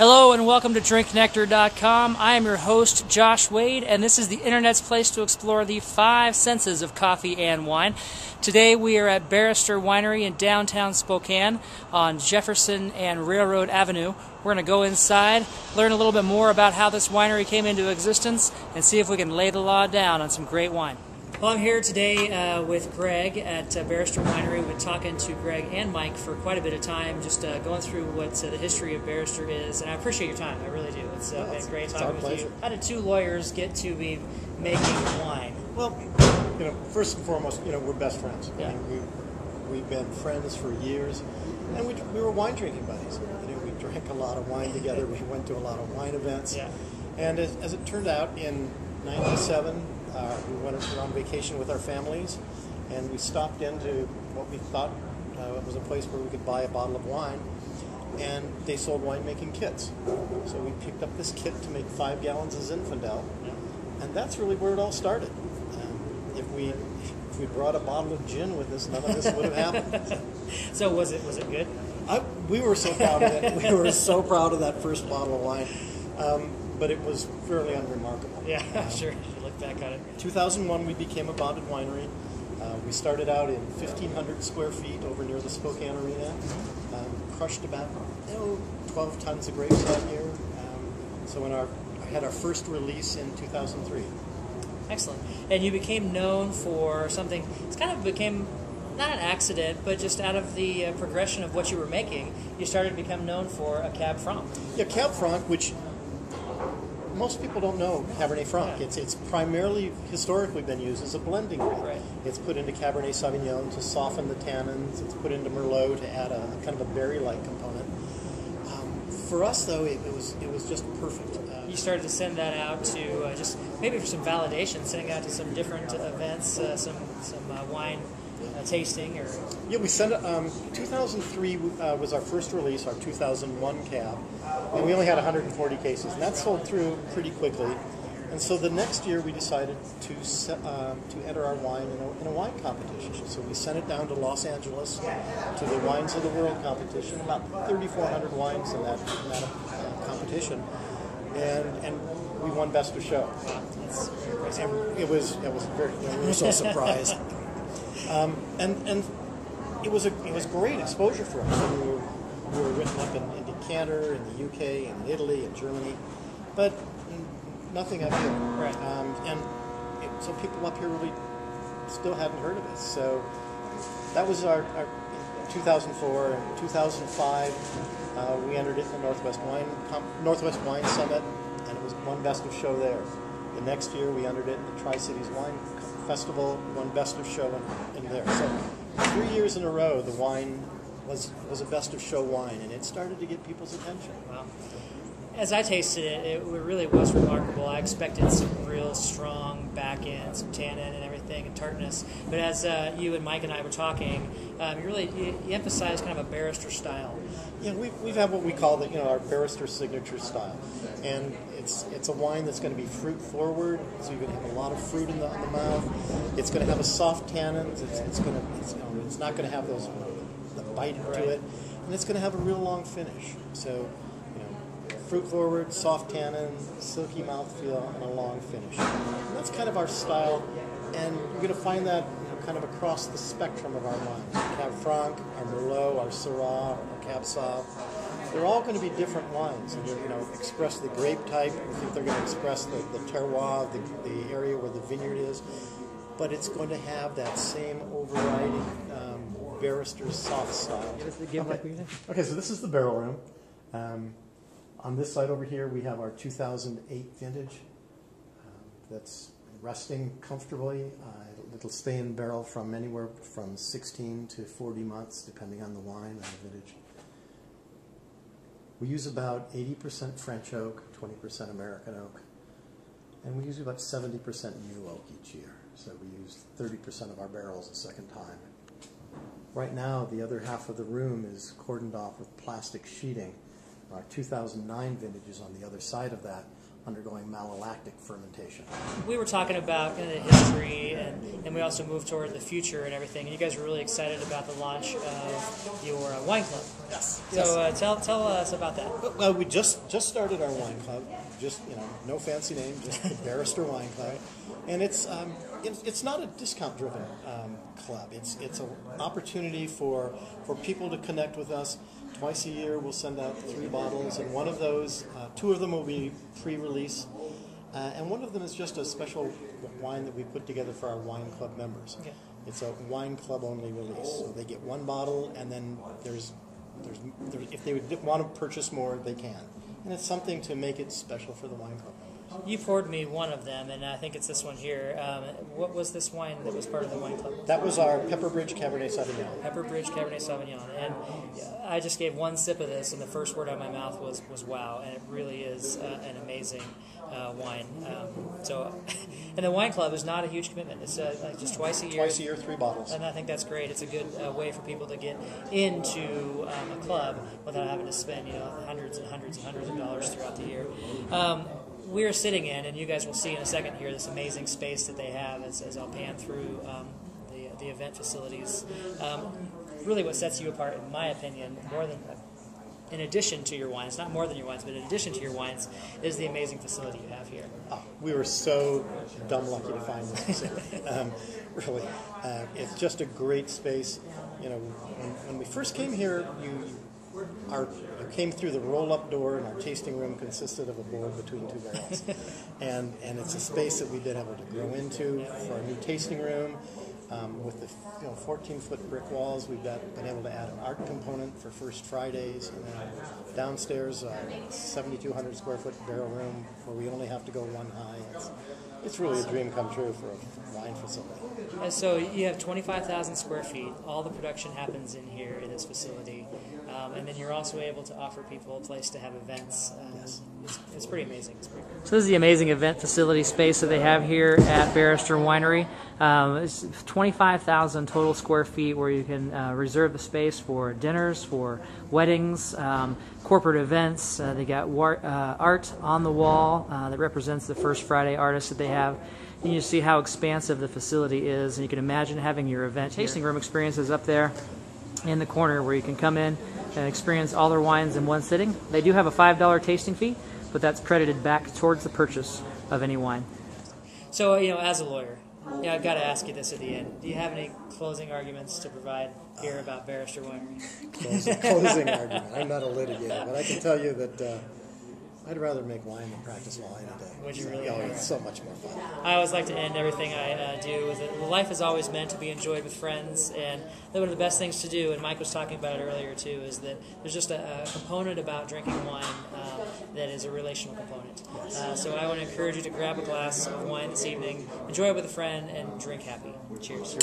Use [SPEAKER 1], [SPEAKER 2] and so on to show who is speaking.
[SPEAKER 1] Hello and welcome to drinknectar.com. I am your host, Josh Wade, and this is the internet's place to explore the five senses of coffee and wine. Today we are at Barrister Winery in downtown Spokane on Jefferson and Railroad Avenue. We're going to go inside, learn a little bit more about how this winery came into existence, and see if we can lay the law down on some great wine. Well, I'm here today with Greg at Barrister Winery. We've been talking to Greg and Mike for quite a bit of time, just going through what the history of Barrister is, and I appreciate your time. I really do. It's been great talking with you. How did two lawyers get to be making wine?
[SPEAKER 2] Well, first and foremost, we're best friends.
[SPEAKER 1] Yeah.
[SPEAKER 2] I mean, we've been friends for years, and we were wine drinking buddies. We drank a lot of wine together. We went to a lot of wine events.
[SPEAKER 1] Yeah.
[SPEAKER 2] And as it turned out, in '97, we went on vacation with our families, and we stopped into what we thought was a place where we could buy a bottle of wine, and they sold winemaking kits. So we picked up this kit to make 5 gallons of Zinfandel, and that's really where it all started. If we brought a bottle of gin with us, none of this would have happened.
[SPEAKER 1] So was it good?
[SPEAKER 2] We were so proud of it. We were so proud of that first bottle of wine, but it was fairly unremarkable.
[SPEAKER 1] Yeah, sure. You look back on it.
[SPEAKER 2] 2001, we became a bonded winery. We started out in 1,500 square feet over near the Spokane Arena. Crushed about 12 tons of grapes that year. So I had our first release in 2003.
[SPEAKER 1] Excellent. And you became known for something. It's kind of became not an accident, but just out of the progression of what you were making, you started to become known for a Cab Franc.
[SPEAKER 2] Yeah, Cab Franc, which most people don't know Cabernet Franc.
[SPEAKER 1] Yeah.
[SPEAKER 2] It's primarily historically been used as a blending grape.
[SPEAKER 1] Right.
[SPEAKER 2] It's put into Cabernet Sauvignon to soften the tannins. It's put into Merlot to add a kind of a berry-like component. For us, though, it was just perfect.
[SPEAKER 1] You started to send that out to just maybe for some validation, sending out to some different events, some wine tasting or.
[SPEAKER 2] Yeah, we sent 2003 was our first release, our 2001 cab, and we only had 140 cases, and that sold through pretty quickly. And so the next year we decided to enter our wine in a wine competition. So we sent it down to Los Angeles to the Wines of the World competition, about 3,400 wines in that competition, and we won Best of Show. And it was very, we were so surprised. And it was great exposure for us. We were written up in decanter in the UK and in Italy and Germany, but nothing up here.
[SPEAKER 1] Right.
[SPEAKER 2] So people up here really still hadn't heard of us. So that was our 2004 and 2005. We entered it in the Northwest Wine Summit, and it was won Best of Show there. The next year we entered it in the Tri-Cities Wine Festival, won Best of Show in there. So 3 years in a row, the wine was a Best of Show wine, and it started to get people's attention.
[SPEAKER 1] Wow. As I tasted it, it really was remarkable. I expected some real strong back end, some tannin and everything, and tartness. But as you and Mike and I were talking, you emphasized kind of a barrister style.
[SPEAKER 2] Yeah, we've had what we call our barrister signature style, and it's a wine that's going to be fruit forward. So you're going to have a lot of fruit on the mouth. It's going to have a soft tannins. It's not going to have the bite to it, and it's going to have a real long finish. So. Fruit forward, soft tannin, silky mouthfeel, and a long finish. And that's kind of our style, and you're going to find that kind of across the spectrum of our wines. Cab Franc, our Merlot, our Syrah, our Cab Sauv. They're all going to be different wines, and express the grape type. I think they're going to express the terroir, the area where the vineyard is, but it's going to have that same overriding barrister's soft style. Okay, so this is the barrel room. On this side over here, we have our 2008 vintage that's resting comfortably. It'll stay in barrel from anywhere from 16 to 40 months, depending on the wine and the vintage. We use about 80% French oak, 20% American oak, and we use about 70% new oak each year. So we use 30% of our barrels a second time. Right now, the other half of the room is cordoned off with plastic sheeting. Our 2009 vintage is on the other side of that, undergoing malolactic fermentation.
[SPEAKER 1] We were talking about kind of the history, and we also moved toward the future and everything. And you guys were really excited about the launch of your wine club.
[SPEAKER 2] Yes.
[SPEAKER 1] So tell us about that.
[SPEAKER 2] Well, we just started our wine club. Just no fancy name, just the Barrister Wine Club, and it's not a discount-driven club. It's an opportunity for people to connect with us. Twice a year, we'll send out 3 bottles, and one of those, 2 of them will be pre-release, and one of them is just a special wine that we put together for our wine club members. Okay. It's a wine club only release, so they get 1 bottle, and then there's if they would want to purchase more, they can, and it's something to make it special for the wine club members.
[SPEAKER 1] You poured me one of them, and I think it's this one here. What was this wine that was part of the wine club?
[SPEAKER 2] That was our Pepper Bridge Cabernet Sauvignon.
[SPEAKER 1] Pepper Bridge Cabernet Sauvignon. And I just gave 1 sip of this, and the first word out of my mouth was wow, and it really is an amazing wine. And the wine club is not a huge commitment. It's like just twice a year.
[SPEAKER 2] Twice a year, 3 bottles.
[SPEAKER 1] And I think that's great. It's a good way for people to get into a club without having to spend hundreds and hundreds and hundreds of dollars throughout the year. We're sitting in, and you guys will see in a second here, this amazing space that they have as I'll pan through the event facilities. Really what sets you apart, in my opinion, in addition to your wines, not more than your wines, but in addition to your wines, is the amazing facility you have here.
[SPEAKER 2] Oh, we were so dumb lucky to find this facility. Really, it's just a great space. When we first came here, you came through the roll-up door, and our tasting room consisted of a board between 2 barrels. and it's a space that we've been able to grow into for our new tasting room. With the 14-foot brick walls, we've been able to add an art component for First Fridays, and then downstairs, 7,200 square foot barrel room where we only have to go 1 high. It's really a dream come true for a wine facility.
[SPEAKER 1] And so you have 25,000 square feet. All the production happens in here in this facility. And then you're also able to offer people a place to have events.
[SPEAKER 2] Yes.
[SPEAKER 1] It's pretty amazing. It's pretty cool.
[SPEAKER 3] So this is the amazing event facility space that they have here at Barrister Winery. It's 25,000 total square feet where you can reserve the space for dinners, for weddings, corporate events. They got art on the wall that represents the First Friday artists that they have. And you see how expansive the facility is, and you can imagine having your event tasting room experiences up there in the corner where you can come in and experience all their wines in one sitting. They do have a $5 tasting fee, but that's credited back towards the purchase of any wine.
[SPEAKER 1] So, as a lawyer, I've got to ask you this at the end. Do you have any closing arguments to provide here about Barrister Winery?
[SPEAKER 2] Closing argument. I'm not a litigator, but I can tell you that I'd rather make wine than practice law any day.
[SPEAKER 1] Would you really?
[SPEAKER 2] It's so much more fun.
[SPEAKER 1] I always like to end everything I do with it. Life is always meant to be enjoyed with friends, and one of the best things to do, and Mike was talking about it earlier too, is that there's just a component about drinking wine that is a relational component. So I want to encourage you to grab a glass of wine this evening, enjoy it with a friend, and drink happy. Cheers.